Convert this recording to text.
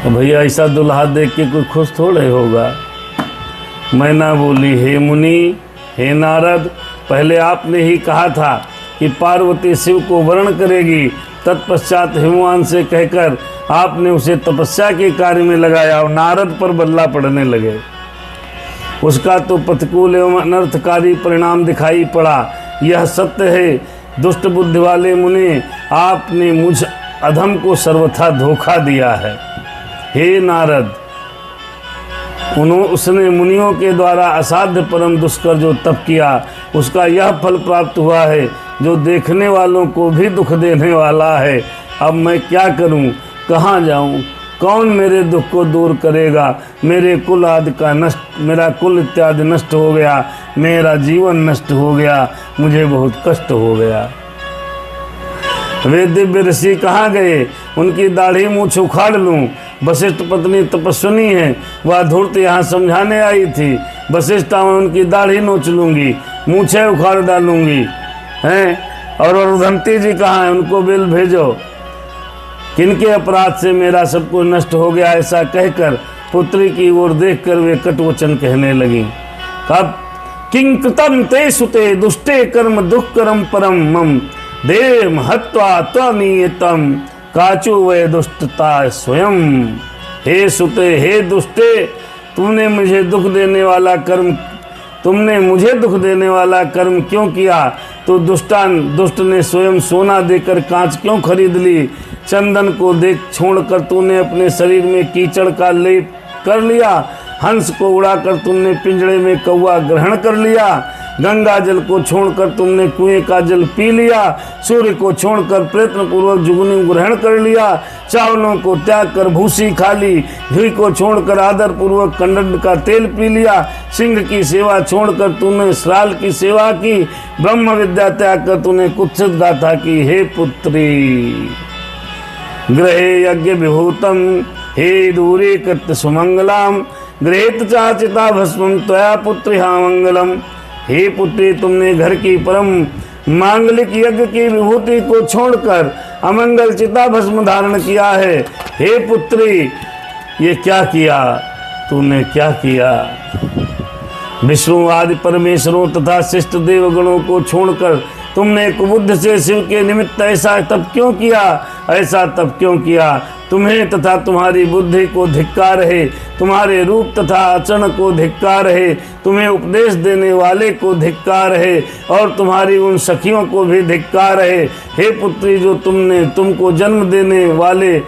भैया ऐसा दुल्हा देख के कोई खुश थोड़े होगा। मैना बोली, हे मुनि, हे नारद, पहले आपने ही कहा था कि पार्वती शिव को वरण करेगी, तत्पश्चात हिमवान से कहकर आपने उसे तपस्या के कार्य में लगाया और नारद पर बल्ला पड़ने लगे। उसका तो प्रतिकूल एवं अनर्थकारी परिणाम दिखाई पड़ा। यह सत्य है दुष्ट बुद्धि वाले मुनि, आपने मुझ अधम को सर्वथा धोखा दिया है। हे नारद, उसने मुनियों के द्वारा असाध्य परम दुष्कर जो तप किया, उसका यह फल प्राप्त हुआ है जो देखने वालों को भी दुख देने वाला है। अब मैं क्या करूं, कहाँ जाऊं, कौन मेरे दुख को दूर करेगा। मेरे कुल आदि का नष्ट, मेरा कुल इत्यादि नष्ट हो गया, मेरा जीवन नष्ट हो गया, मुझे बहुत कष्ट हो गया। वे दिव्य ऋषि कहाँ गए, उनकी दाढ़ी मूछ उखाड़ लूं। वशिष्ठ पत्नी तपस्विनी है, वह धूर्त यहाँ समझाने आई थी। वशिष्ठा में उनकी दाढ़ी नोच लूंगी, मूछें उखाड़ डालूंगी हैं। और वर्धंती जी कहाँ हैं, उनको बिल भेजो। किनके अपराध से मेरा सब कुछ नष्ट हो गया, ऐसा कहकर पुत्री की ओर देखकर वे कटवचन कहने लगी। कब किं कृतं ते सुते दुष्टे कर्म दुष्करम परम मम देव हत्वा त्वनियतम काचु वे दुष्टता स्वयं। हे सुते, हे दुष्टे, तुमने मुझे दुख देने वाला कर्म क्यों किया। तो दुष्ट ने स्वयं सोना देकर कांच क्यों खरीद ली। चंदन को देख छोड़कर तूने अपने शरीर में कीचड़ का लेप कर लिया। हंस को उड़ाकर तुमने पिंजड़े में कौवा ग्रहण कर लिया। गंगा जल को छोड़कर तुमने कुएं का जल पी लिया। सूर्य को छोड़कर प्रयत्न पूर्वक जुगनी ग्रहण कर लिया। चावलों को त्याग कर भूसी खा ली। घी को छोड़कर आदर पूर्वक कंडन का तेल पी लिया। सिंह की सेवा छोड़कर तूने श्राल की सेवा की। ब्रह्म विद्या त्याग कर तूने कुत्सित गाथा की। हे पुत्री, गृहे यज्ञ विभूतम, हे दूरे कृत्य सुमंगलाम, गृहेत चाचिता भस्मं त्वया पुत्रिहा मंगलम। हे पुत्री, तुमने घर की परम मांगलिक यज्ञ की विभूति को छोड़कर अमंगल चिता भस्म धारण किया है। हे पुत्री, ये क्या किया, तूने क्या किया। विष्णु आदि परमेश्वरों तथा शिष्ट देवगणों को छोड़कर तुमने कुबुद्ध से शिव के निमित्त ऐसा तप क्यों किया, ऐसा तप क्यों किया। तुम्हें तथा तुम्हारी बुद्धि को धिक्कार है, तुम्हारे रूप तथा आचरण को धिक्कार है, तुम्हें उपदेश देने वाले को धिक्कार है और तुम्हारी उन सखियों को भी धिक्कार है। हे पुत्री, जो तुमको जन्म देने वाले